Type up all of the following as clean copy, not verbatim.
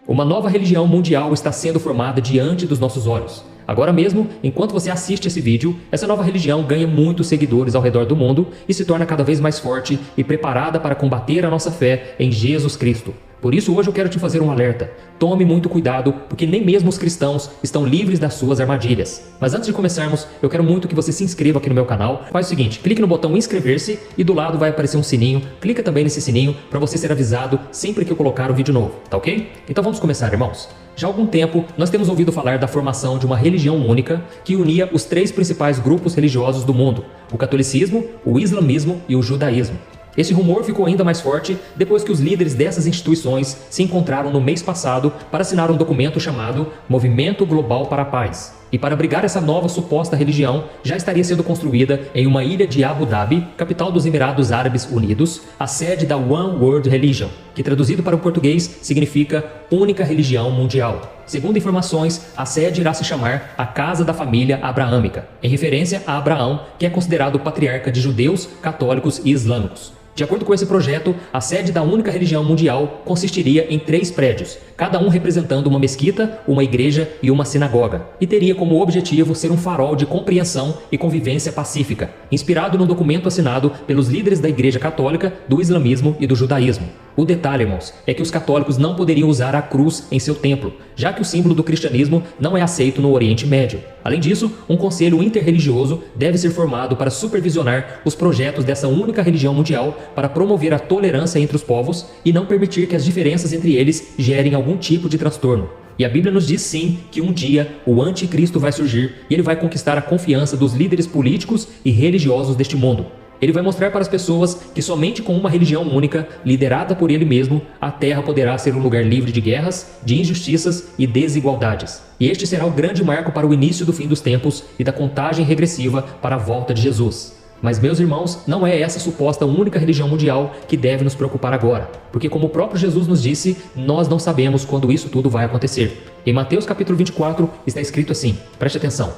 Uma nova religião mundial está sendo formada diante dos nossos olhos. Agora mesmo, enquanto você assiste esse vídeo, essa nova religião ganha muitos seguidores ao redor do mundo e se torna cada vez mais forte e preparada para combater a nossa fé em Jesus Cristo. Por isso hoje eu quero te fazer um alerta. Tome muito cuidado, porque nem mesmo os cristãos estão livres das suas armadilhas. Mas antes de começarmos, eu quero muito que você se inscreva aqui no meu canal. Faz o seguinte, clique no botão inscrever-se e do lado vai aparecer um sininho. Clica também nesse sininho para você ser avisado sempre que eu colocar um vídeo novo, tá ok? Então vamos começar, irmãos. Já há algum tempo, nós temos ouvido falar da formação de uma religião única que unia os três principais grupos religiosos do mundo: o catolicismo, o islamismo e o judaísmo. Esse rumor ficou ainda mais forte depois que os líderes dessas instituições se encontraram no mês passado para assinar um documento chamado Movimento Global para a Paz. E para abrigar essa nova suposta religião, já estaria sendo construída em uma ilha de Abu Dhabi, capital dos Emirados Árabes Unidos, a sede da One World Religion, que traduzido para o português significa Única Religião Mundial. Segundo informações, a sede irá se chamar a Casa da Família Abraâmica, em referência a Abraão, que é considerado o patriarca de judeus, católicos e islâmicos. De acordo com esse projeto, a sede da única religião mundial consistiria em 3 prédios, cada um representando uma mesquita, uma igreja e uma sinagoga, e teria como objetivo ser um farol de compreensão e convivência pacífica, inspirado no documento assinado pelos líderes da Igreja Católica, do Islamismo e do Judaísmo. O detalhe, irmãos, é que os católicos não poderiam usar a cruz em seu templo, já que o símbolo do cristianismo não é aceito no Oriente Médio. Além disso, um conselho interreligioso deve ser formado para supervisionar os projetos dessa única religião mundial para promover a tolerância entre os povos e não permitir que as diferenças entre eles gerem algum tipo de transtorno. E a Bíblia nos diz sim que um dia o anticristo vai surgir e ele vai conquistar a confiança dos líderes políticos e religiosos deste mundo. Ele vai mostrar para as pessoas que somente com uma religião única, liderada por ele mesmo, a terra poderá ser um lugar livre de guerras, de injustiças e desigualdades. E este será o grande marco para o início do fim dos tempos e da contagem regressiva para a volta de Jesus. Mas, meus irmãos, não é essa suposta única religião mundial que deve nos preocupar agora, porque como o próprio Jesus nos disse, nós não sabemos quando isso tudo vai acontecer. Em Mateus capítulo 24 está escrito assim, preste atenção: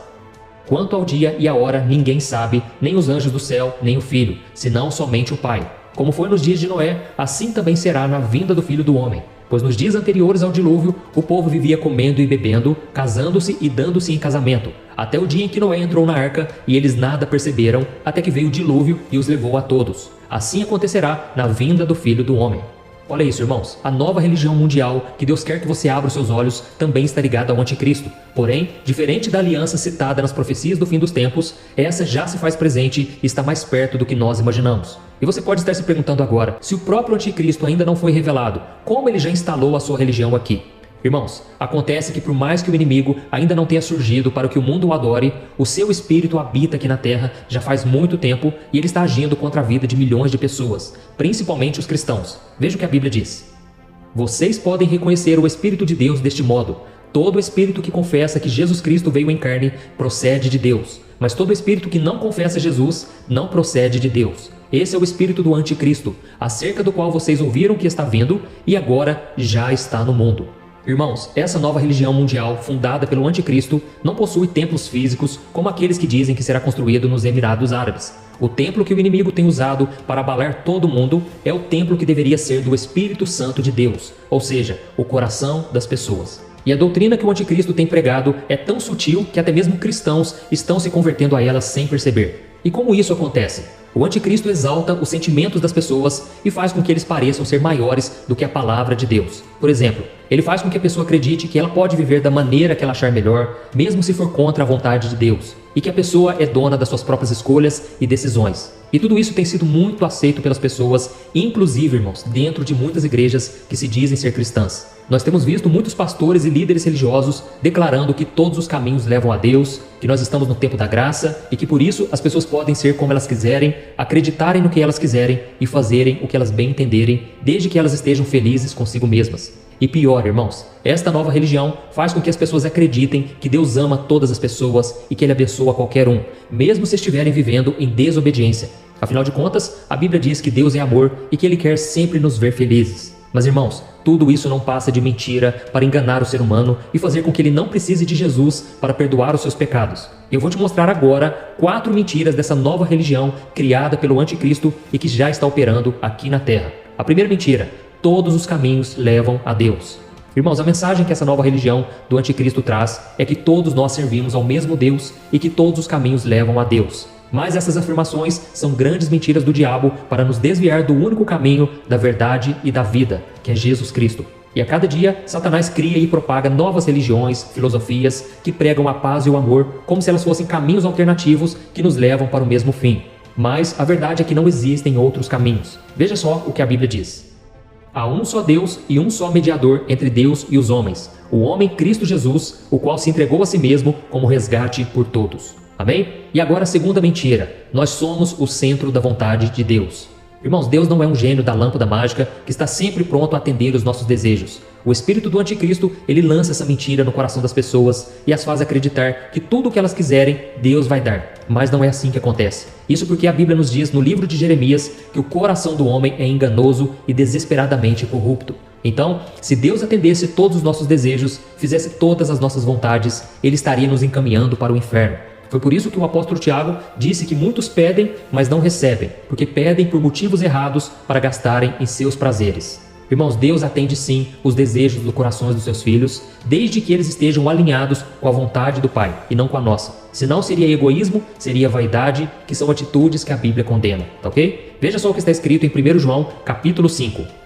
quanto ao dia e a hora ninguém sabe, nem os anjos do céu, nem o Filho, senão somente o Pai. Como foi nos dias de Noé, assim também será na vinda do Filho do Homem. Pois nos dias anteriores ao dilúvio, o povo vivia comendo e bebendo, casando-se e dando-se em casamento, até o dia em que Noé entrou na arca, e eles nada perceberam, até que veio o dilúvio e os levou a todos. Assim acontecerá na vinda do Filho do Homem. Olha isso, irmãos, a nova religião mundial que Deus quer que você abra os seus olhos também está ligada ao anticristo. Porém, diferente da aliança citada nas profecias do fim dos tempos, essa já se faz presente e está mais perto do que nós imaginamos. E você pode estar se perguntando agora, se o próprio anticristo ainda não foi revelado, como ele já instalou a sua religião aqui? Irmãos, acontece que por mais que o inimigo ainda não tenha surgido para que o mundo o adore, o seu espírito habita aqui na terra já faz muito tempo e ele está agindo contra a vida de milhões de pessoas, principalmente os cristãos. Veja o que a Bíblia diz. Vocês podem reconhecer o Espírito de Deus deste modo. Todo espírito que confessa que Jesus Cristo veio em carne procede de Deus, mas todo espírito que não confessa Jesus não procede de Deus. Esse é o espírito do anticristo, acerca do qual vocês ouviram que está vindo e agora já está no mundo. Irmãos, essa nova religião mundial, fundada pelo anticristo, não possui templos físicos como aqueles que dizem que será construído nos Emirados Árabes. O templo que o inimigo tem usado para abalar todo mundo é o templo que deveria ser do Espírito Santo de Deus, ou seja, o coração das pessoas. E a doutrina que o anticristo tem pregado é tão sutil que até mesmo cristãos estão se convertendo a ela sem perceber. E como isso acontece? O anticristo exalta os sentimentos das pessoas e faz com que eles pareçam ser maiores do que a palavra de Deus. Por exemplo, ele faz com que a pessoa acredite que ela pode viver da maneira que ela achar melhor, mesmo se for contra a vontade de Deus, e que a pessoa é dona das suas próprias escolhas e decisões. E tudo isso tem sido muito aceito pelas pessoas, inclusive, irmãos, dentro de muitas igrejas que se dizem ser cristãs. Nós temos visto muitos pastores e líderes religiosos declarando que todos os caminhos levam a Deus, que nós estamos no tempo da graça e que por isso as pessoas podem ser como elas quiserem, acreditarem no que elas quiserem e fazerem o que elas bem entenderem, desde que elas estejam felizes consigo mesmas. E pior, irmãos, esta nova religião faz com que as pessoas acreditem que Deus ama todas as pessoas e que Ele abençoa qualquer um, mesmo se estiverem vivendo em desobediência. Afinal de contas, a Bíblia diz que Deus é amor e que Ele quer sempre nos ver felizes. Mas, irmãos, tudo isso não passa de mentira para enganar o ser humano e fazer com que ele não precise de Jesus para perdoar os seus pecados. Eu vou te mostrar agora 4 mentiras dessa nova religião criada pelo anticristo e que já está operando aqui na Terra. A primeira mentira: todos os caminhos levam a Deus. Irmãos, a mensagem que essa nova religião do anticristo traz é que todos nós servimos ao mesmo Deus e que todos os caminhos levam a Deus. Mas essas afirmações são grandes mentiras do diabo para nos desviar do único caminho da verdade e da vida, que é Jesus Cristo. E a cada dia, Satanás cria e propaga novas religiões, filosofias, que pregam a paz e o amor, como se elas fossem caminhos alternativos que nos levam para o mesmo fim. Mas a verdade é que não existem outros caminhos. Veja só o que a Bíblia diz. Há um só Deus e um só mediador entre Deus e os homens, o homem Cristo Jesus, o qual se entregou a si mesmo como resgate por todos. Amém? E agora a segunda mentira. Nós somos o centro da vontade de Deus. Irmãos, Deus não é um gênio da lâmpada mágica que está sempre pronto a atender os nossos desejos. O espírito do anticristo, ele lança essa mentira no coração das pessoas e as faz acreditar que tudo o que elas quiserem, Deus vai dar. Mas não é assim que acontece. Isso porque a Bíblia nos diz no livro de Jeremias que o coração do homem é enganoso e desesperadamente corrupto. Então, se Deus atendesse todos os nossos desejos, fizesse todas as nossas vontades, Ele estaria nos encaminhando para o inferno. Foi por isso que o apóstolo Tiago disse que muitos pedem, mas não recebem, porque pedem por motivos errados para gastarem em seus prazeres. Irmãos, Deus atende sim os desejos dos corações dos seus filhos, desde que eles estejam alinhados com a vontade do Pai e não com a nossa. Senão seria egoísmo, seria vaidade, que são atitudes que a Bíblia condena, tá ok? Veja só o que está escrito em 1 João, capítulo 5.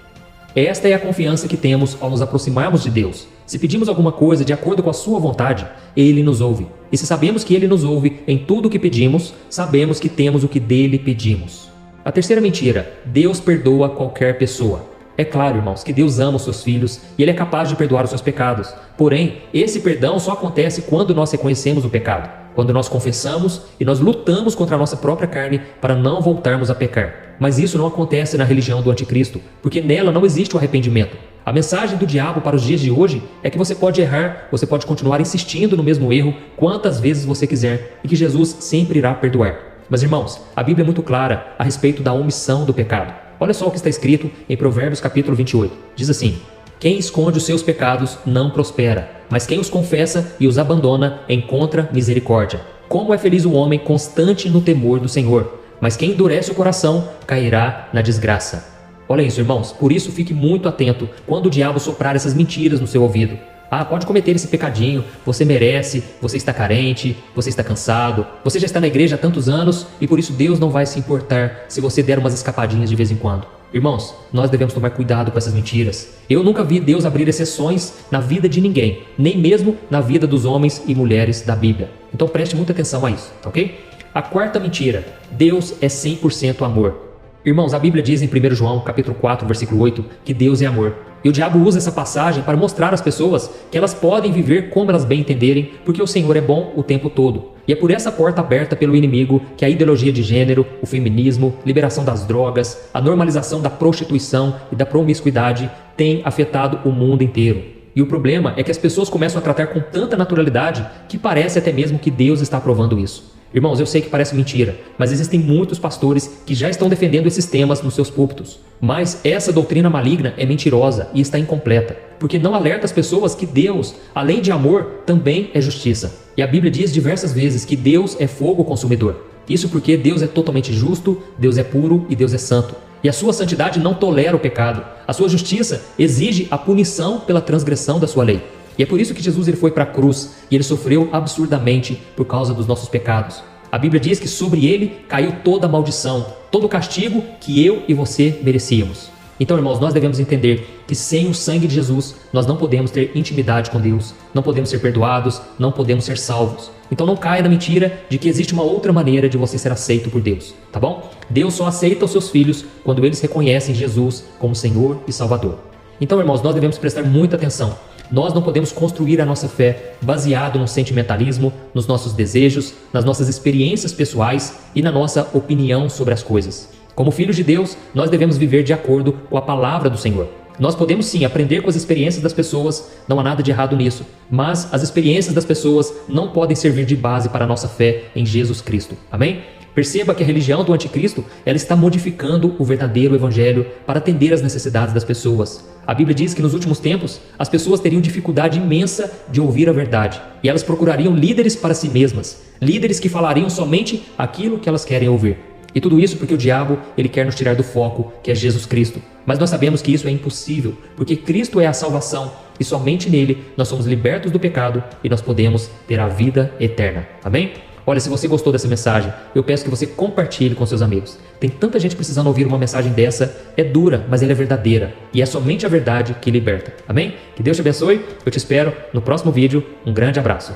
Esta é a confiança que temos ao nos aproximarmos de Deus. Se pedimos alguma coisa de acordo com a sua vontade, Ele nos ouve. E se sabemos que Ele nos ouve em tudo o que pedimos, sabemos que temos o que dele pedimos. A terceira mentira: Deus perdoa qualquer pessoa. É claro, irmãos, que Deus ama os seus filhos e Ele é capaz de perdoar os seus pecados. Porém, esse perdão só acontece quando nós reconhecemos o pecado, quando nós confessamos e nós lutamos contra a nossa própria carne para não voltarmos a pecar. Mas isso não acontece na religião do anticristo, porque nela não existe o arrependimento. A mensagem do diabo para os dias de hoje é que você pode errar, você pode continuar insistindo no mesmo erro quantas vezes você quiser e que Jesus sempre irá perdoar. Mas irmãos, a Bíblia é muito clara a respeito da omissão do pecado. Olha só o que está escrito em Provérbios capítulo 28. Diz assim: quem esconde os seus pecados não prospera, mas quem os confessa e os abandona encontra misericórdia. Como é feliz o homem constante no temor do Senhor, mas quem endurece o coração cairá na desgraça. Olha isso, irmãos, por isso fique muito atento quando o diabo soprar essas mentiras no seu ouvido. Ah, pode cometer esse pecadinho, você merece, você está carente, você está cansado, você já está na igreja há tantos anos e por isso Deus não vai se importar se você der umas escapadinhas de vez em quando. Irmãos, nós devemos tomar cuidado com essas mentiras. Eu nunca vi Deus abrir exceções na vida de ninguém, nem mesmo na vida dos homens e mulheres da Bíblia. Então preste muita atenção a isso, tá ok? A quarta mentira: Deus é 100% amor. Irmãos, a Bíblia diz em 1 João, capítulo 4, versículo 8, que Deus é amor. E o diabo usa essa passagem para mostrar às pessoas que elas podem viver como elas bem entenderem, porque o Senhor é bom o tempo todo. E é por essa porta aberta pelo inimigo que a ideologia de gênero, o feminismo, liberação das drogas, a normalização da prostituição e da promiscuidade tem afetado o mundo inteiro. E o problema é que as pessoas começam a tratar com tanta naturalidade que parece até mesmo que Deus está aprovando isso. Irmãos, eu sei que parece mentira, mas existem muitos pastores que já estão defendendo esses temas nos seus púlpitos. Mas essa doutrina maligna é mentirosa e está incompleta, porque não alerta as pessoas que Deus, além de amor, também é justiça. E a Bíblia diz diversas vezes que Deus é fogo consumidor. Isso porque Deus é totalmente justo, Deus é puro e Deus é santo. E a sua santidade não tolera o pecado. A sua justiça exige a punição pela transgressão da sua lei. E é por isso que Jesus foi para a cruz e ele sofreu absurdamente por causa dos nossos pecados. A Bíblia diz que sobre ele caiu toda a maldição, todo o castigo que eu e você merecíamos. Então, irmãos, nós devemos entender que sem o sangue de Jesus, nós não podemos ter intimidade com Deus, não podemos ser perdoados, não podemos ser salvos. Então não caia na mentira de que existe uma outra maneira de você ser aceito por Deus, tá bom? Deus só aceita os seus filhos quando eles reconhecem Jesus como Senhor e Salvador. Então, irmãos, nós devemos prestar muita atenção. Nós não podemos construir a nossa fé baseado no sentimentalismo, nos nossos desejos, nas nossas experiências pessoais e na nossa opinião sobre as coisas. Como filhos de Deus, nós devemos viver de acordo com a palavra do Senhor. Nós podemos sim aprender com as experiências das pessoas, não há nada de errado nisso, mas as experiências das pessoas não podem servir de base para a nossa fé em Jesus Cristo. Amém? Perceba que a religião do anticristo, ela está modificando o verdadeiro evangelho para atender às necessidades das pessoas. A Bíblia diz que nos últimos tempos, as pessoas teriam dificuldade imensa de ouvir a verdade, e elas procurariam líderes para si mesmas, líderes que falariam somente aquilo que elas querem ouvir. E tudo isso porque o diabo, ele quer nos tirar do foco, que é Jesus Cristo. Mas nós sabemos que isso é impossível, porque Cristo é a salvação e somente nele nós somos libertos do pecado e nós podemos ter a vida eterna. Amém? Olha, se você gostou dessa mensagem, eu peço que você compartilhe com seus amigos. Tem tanta gente precisando ouvir uma mensagem dessa. É dura, mas ela é verdadeira. E é somente a verdade que liberta. Amém? Que Deus te abençoe. Eu te espero no próximo vídeo. Um grande abraço.